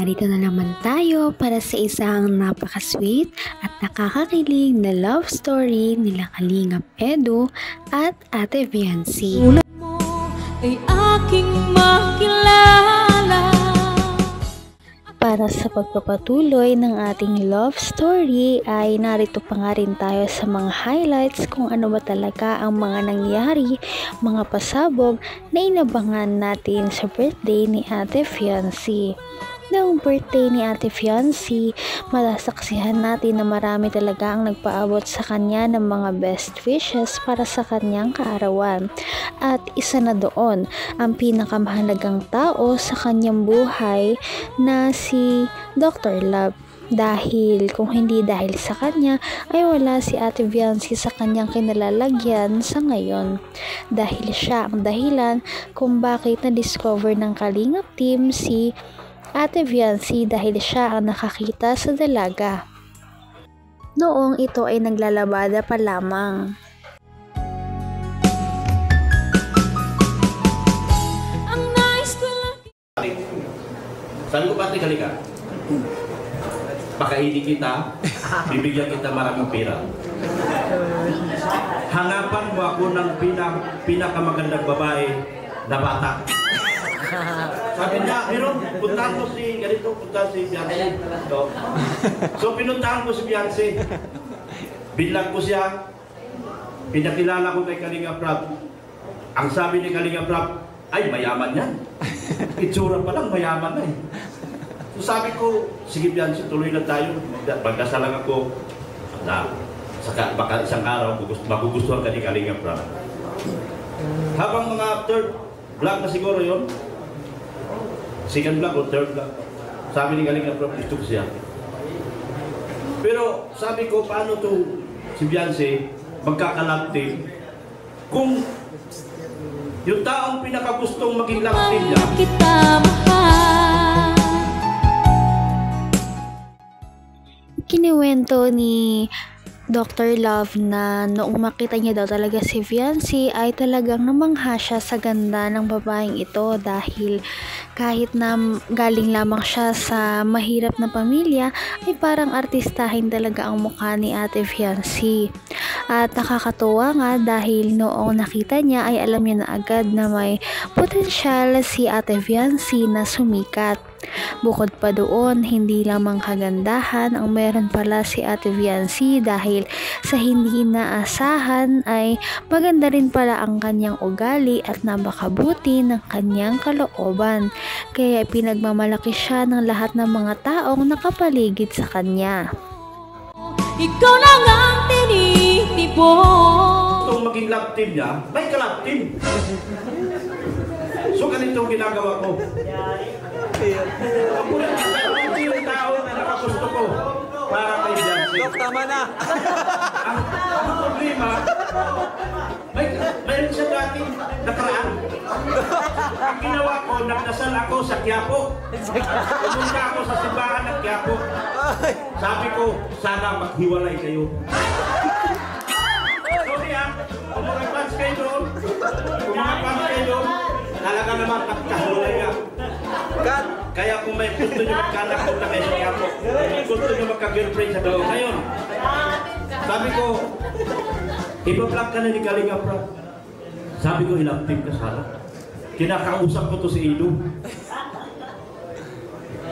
narito na naman tayo para sa isang napaka-sweet at nakakakilig na love story nila Kalingap Edu at Ate Viancy. Tulad mo ay aking makilala. Para sa pagpapatuloy ng ating love story ay narito pa nga rin tayo sa mga highlights kung ano ba talaga ang mga nangyari, mga pasabog na inabangan natin sa birthday ni Ate Viancy. Noong birthday ni Ate Viancy, malasaksihan natin na marami talaga ang nagpaabot sa kanya ng mga best wishes para sa kanyang kaarawan. At isa na doon, ang pinakamahalagang tao sa kanyang buhay na si Dr. Love. Dahil kung hindi dahil sa kanya ay wala si Ate Viancy sa kanyang kinalalagyan sa ngayon. Dahil siya ang dahilan kung bakit na-discover ng Kalingap team si Ate Viancy dahil siya ang nakakita sa dalaga. Noong ito ay naglalabada pa lamang. Sabi ko, pati halika. Pakainin kita, bibigyan kita maraming pera. Hanapan mo ako ng pinakamagandang babae na bata. Sabi niya, meron, puntahan mo si, ganito, puntahan si Viancy. So, pinuntahan ko si Viancy. Binlag ko siya. Pinakilala ko kay Kalingap Rab. Ang sabi ni Kalingap Rab, ay, mayaman yan. Itsura pa lang, mayaman na eh. So, sabi ko, sige Viancy, tuloy na tayo. Magdasal lang ako na baka isang araw magugustuhan ka ni Kalingap Rab. Habang mga third vlog na siguro yon, second vlog o third vlog, sabi ni Kalingap Rab, gusto ko siya. Pero sabi ko, paano to si Viancy magkakalab team kung yung taong pinakagustong maging love team niya Kita mahal. Kiniwento ni Dr. Love na noong makita niya daw talaga si Viancy ay talagang namangha siya sa ganda ng babaeng ito dahil kahit na galing lamang siya sa mahirap na pamilya ay parang artistahin talaga ang mukha ni Ate Viancy. At nakakatuwa nga dahil noong nakita niya ay alam niya na agad na may potensyal si Ate Viancy na sumikat. Bukod pa doon, hindi lamang kagandahan ang meron pala si Ate Viancy dahil sa hindi inaasahan ay maganda rin pala ang kanyang ugali at napakabuti ng kanyang kalooban. Kaya pinagmamalaki siya ng lahat ng mga taong nakapaligid sa kanya. Ikaw lang ang tinitipon. kung maging love team niya, may ka-love team. So ganito ang ginagawa ko. Ako yung tao na nakagusto ko para kay Viancy. Dok, tama na. Ang problema, mayroon siya dating nakaraan. Ang ginawa ko, nagdasal ako sa Quiapo. Pumunta ako sa simbahan ng Quiapo. Sabi ko, sana maghiwalay kayo. Sorry kung mga fans kayo doon, talaga naman magkahiwalay ka. Kaya kung may gusto nyo magkanak, punta kayo sa Quiapo. Kung gusto nyo magka-girlfriend sa doon. Ngayon, sabi ko, iba-vlog ka na ni Kalingap Rab. Sabi ko, ilang team ka sana. Kinakausap ko to si Ido.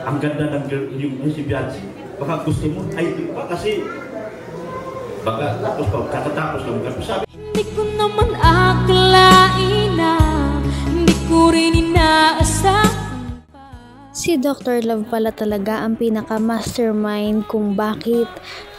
Ang ganda ng girl, yung si Viancy. Baka gusto mo, ay di pa kasi baka tapos pa, katatapos lang. Sabi, Hindi ko naman akalain na hindi ko rin inaasahan. Si Dr. Love pala talaga ang pinaka-mastermind kung bakit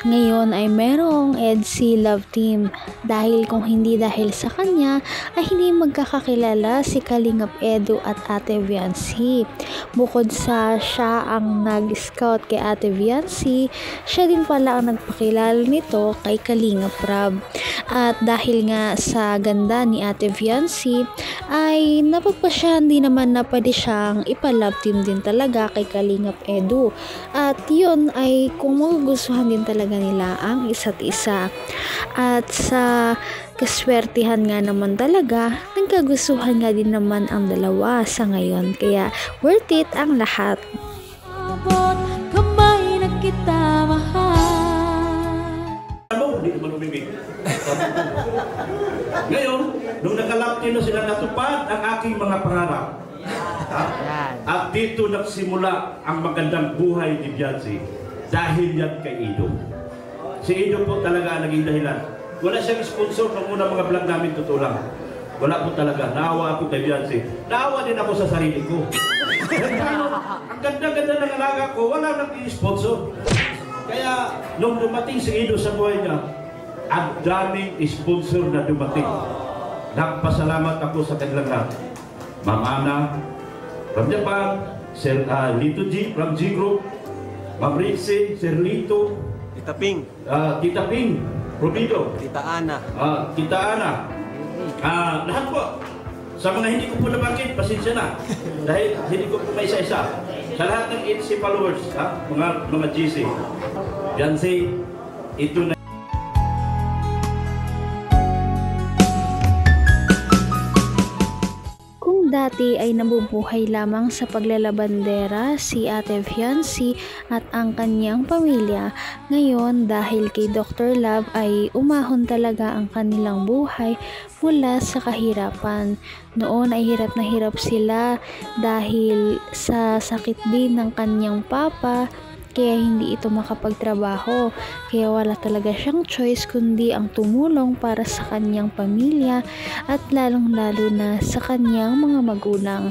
ngayon ay merong EDC Love Team. Dahil kung hindi dahil sa kanya ay hindi magkakakilala si Kalingap Edu at Ate Viancy. Bukod sa siya ang nag-scout kay Ate Viancy, siya din pala ang nagpakilala nito kay Kalingap Rab. At dahil nga sa ganda ni Ate Viancy ay napagpasyahan din naman na pwede siyang ipa-love team din talaga kay Kalingap Edu. At yun ay kung magugustuhan din talaga nila ang isa't isa. At sa kaswertihan nga naman talaga, nagkagustuhan nga din naman ang dalawa sa ngayon. Kaya worth it ang lahat. abot, kamay na kita mahal. Ano? Hindi naman umibig. Ngayon, nung nakalapti na sila, natupad ang aking mga pangarap. At dito nagsimula ang magandang buhay ni Beyonce dahil yan kay Ido. Si Ido po talaga ang naging dahilan. Wala siyang sponsor ng unang mga vlog namin, totoo lang. Wala po talaga. Naawa ako kay Beyonce. Naawa din ako sa sarili ko. Ang ganda-ganda ng alaga ko, wala nang i-sponsor. Kaya nung dumating si Ido sa buhay niya, ang daming sponsor na dumating. Nagpasalamat ako sa kanilang lahat. Ma'am Ana, from Japan, Sir Lito G, from G Group, Ma'am Ritzy, Sir Lito, Tita Ping, Tita Ping, Provido, Tita Ana, Tita Ana, lahat po. Sa mga hindi ko po nabanggit, pasensya na. Dahil hindi ko po may isa-isa. Sa lahat ng 80 followers, mga GC. Beyonce, ito na. Dati ay nabubuhay lamang sa paglalabandera si Ate Beyonce at ang kanyang pamilya. Ngayon dahil kay Dr. Love ay umahon talaga ang kanilang buhay mula sa kahirapan. Noon ay hirap na hirap sila dahil sa sakit din ng kanyang papa. Kaya hindi ito makapagtrabaho. Kaya wala talaga siyang choice kundi ang tumulong para sa kanyang pamilya at lalong-lalo na sa kanyang mga magulang.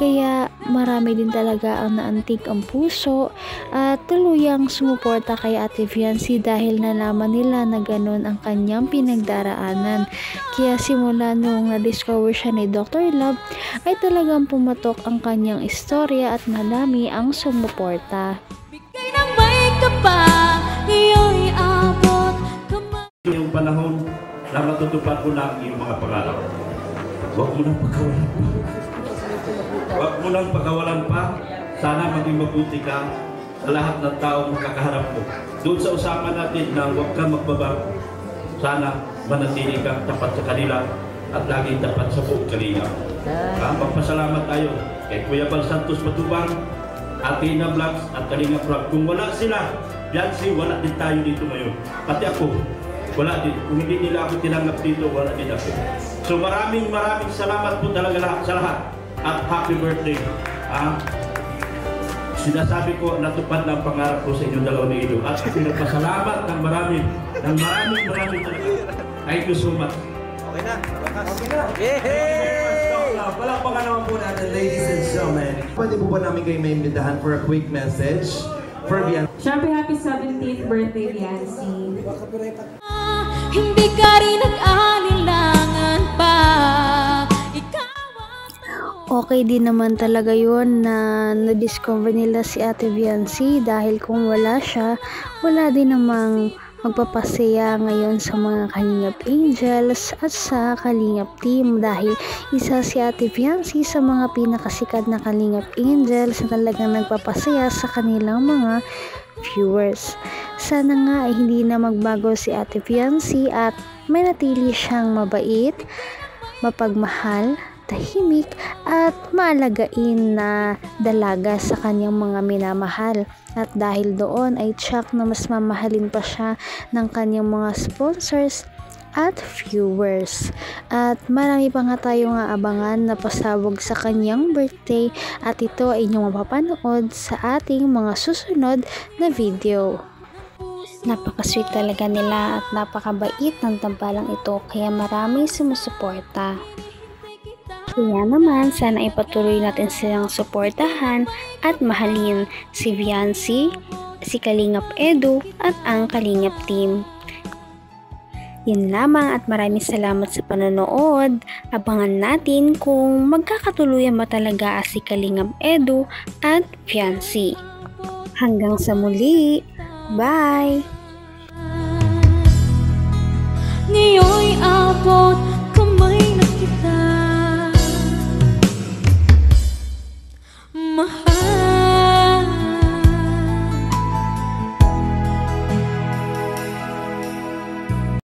Kaya marami din talaga ang naantig ang puso at tuluyang sumuporta kay Ate Beyonce dahil nalaman nila na ganun ang kanyang pinagdaraanan. Kaya simula nung na-discover siya ni Dr. Love ay talagang pumatok ang kanyang istorya at madami ang sumuporta. Yung panahon na matutupad ko na yung mga pangarap. Huwag mo nang pagkawalan pa. Huwag mo nang pagkawalan pa. Sana maging mabuti ka sa lahat ng tao makakaharap mo. Doon sa usapan natin na huwag kang magbabago. Sana manatili kang tapat sa kanila at laging tapat sa buong kalinga. Magpasalamat tayo kay Kuya Bal Santos Matubang, Athena Vlogs at Kalinga Vlog. Kung wala sila, Beyonce, wala din tayo dito ngayon. Pati ako, wala din. Kung hindi nila ako tinanggap dito, wala din ako. So maraming salamat po talaga sa lahat. At happy birthday. Sinasabi ko, natupad na ang pangarap ko sa inyong dalawa ni Ido. At pinagpasalamat ng maraming talaga. Thank you so much. Okay na. Yay! Palakpakan naman po natin, ladies and gentlemen. Pwede po ba namin kayo maimbitahan for a quick message for Beyonce? Siyempre, happy 17th birthday, Beyonce. Hindi ka rin nag-alilangan pa. Okay din naman talaga yun na na-discover nila si Ate Beyonce dahil kung wala siya, wala din namang magpapasaya ngayon sa mga Kalingap Angels at sa Kalingap Team dahil isa si Ate Beyonce sa mga pinakasikat na Kalingap Angels na talagang nagpapasaya sa kanilang mga viewers. Sana nga ay hindi na magbago si Ate Beyonce at manatili siyang mabait, mapagmahal, tahimik at maalagain na dalaga sa kanyang mga minamahal. At dahil doon ay tsak na mas mamahalin pa siya ng kanyang mga sponsors at viewers. At marami pa nga tayo nga abangan na pasabog sa kanyang birthday at ito ay inyong mapapanood sa ating mga susunod na video. Napaka-sweet talaga nila at napakabait ng tambalang ito kaya maraming sumusuporta. Kaya naman, sana ipatuloy natin silang suportahan at mahalin si Beyonce, si Kalingap Edu at ang Kalingap Team. Yun lamang at maraming salamat sa panonood. Abangan natin kung magkakatuluyan ba talaga si Kalingap Edu at Beyonce. Hanggang sa muli, bye! Ngayon'y abot kamay na kita. Mahal